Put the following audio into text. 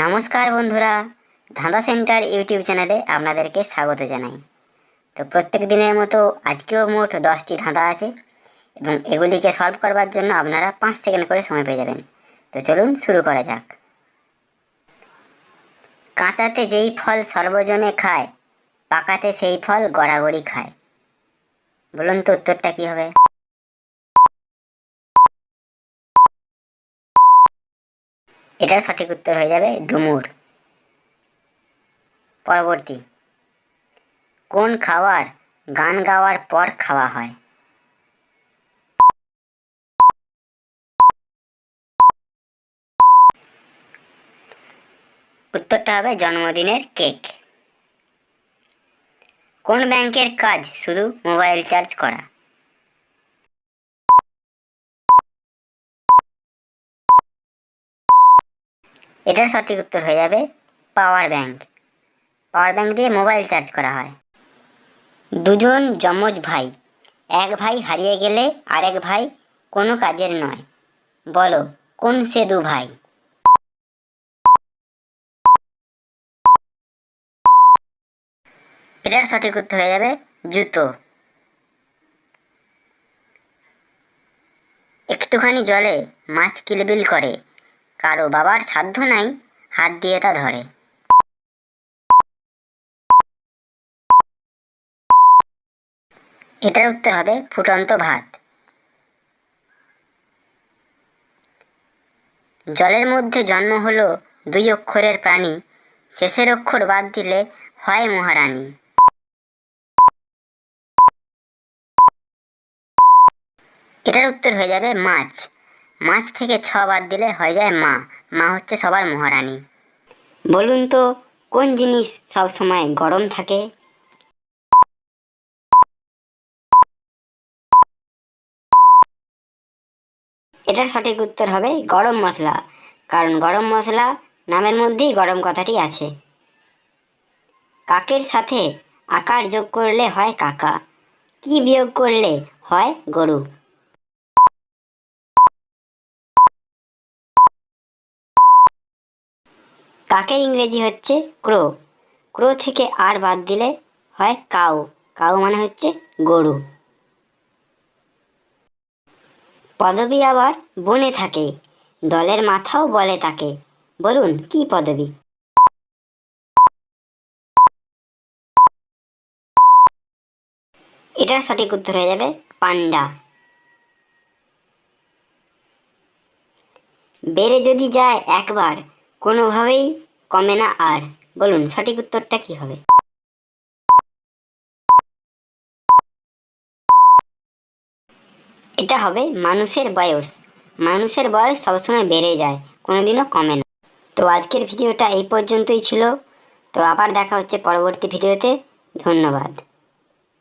নমস্কার বন্ধুরা, ধাঁধা সেন্টার ইউটিউব চ্যানেলে আপনাদেরকে স্বাগত জানাই। তো প্রত্যেক দিনের মতো আজকেও মোট 10টি ধাঁধা আছে এবং এগুলিকে সলভ করবার জন্য আপনারা 5 সেকেন্ড করে সময় পেয়ে যাবেন। তো চলুন শুরু করা যাক। কাঁচাতে যেই ফল সর্বজনে খায়, পাকাতে সেই ফল গড়াগড়ি খায়। বলুন তো উত্তরটা কী হবে? এটার সঠিক উত্তর হয়ে যাবে ডুমুর। পরবর্তী, কোন খাবার গান গাওয়ার পর খাওয়া হয়? উত্তরটা হবে জন্মদিনের কেক। কোন ব্যাংকের কাজ শুধু মোবাইল চার্জ করা? এটার সঠিক উত্তর হয়ে যাবে পাওয়ার ব্যাংক। পাওয়ার ব্যাংক দিয়ে মোবাইল চার্জ করা হয়। দুজন যমজ ভাই, এক ভাই হারিয়ে গেলে আরেক ভাই কোনো কাজের নয়, বলো কোন সে দু ভাই? এটার সঠিক উত্তর হয়ে যাবে জুতো। একটুখানি জলে মাছ কিলবিল করে, কারো বাবার সাধ্য নাই হাত দিয়ে তা ধরে। এটার উত্তর হবে ফুটন্ত ভাত। জলের মধ্যে জন্ম হলো 2 অক্ষরের প্রাণী, শেষের অক্ষর বাদ দিলে হয় মহারানী। এটার উত্তর হয়ে যাবে মাছ। মাছ থেকে 6 বাদ দিলে হয়ে যায় মা। মা হচ্ছে সবার মহারানী। বলুন তো কোন জিনিস সব সময় গরম থাকে? এটার সঠিক উত্তর হবে গরম মশলা, কারণ গরম মশলা নামের মধ্যেই গরম কথাটি আছে। কাকের সাথে আকার যোগ করলে হয় কাকা, কি বিয়োগ করলে হয় গরু? কাকের ইংরেজি হচ্ছে ক্রো। ক্রো থেকে আর বাদ দিলে হয় কাউ। কাউ মানে হচ্ছে গরু। পদবী আবার বনে থাকে, দলের মাথাও বলে তাকে, বলুন কি পদবী? এটার সঠিক উত্তর হয়ে যাবে পান্ডা। বেড়ে যদি যায় একবার, কোনোভাবেই কমে না আর, বলুন সঠিক উত্তরটা কি হবে? এটা হবে মানুষের বয়স। মানুষের বয়স সবসময় বেড়ে যায়, কোনোদিনও কমে না। তো আজকের ভিডিওটা এই পর্যন্তই ছিল। তো আবার দেখা হচ্ছে পরবর্তী ভিডিওতে। ধন্যবাদ।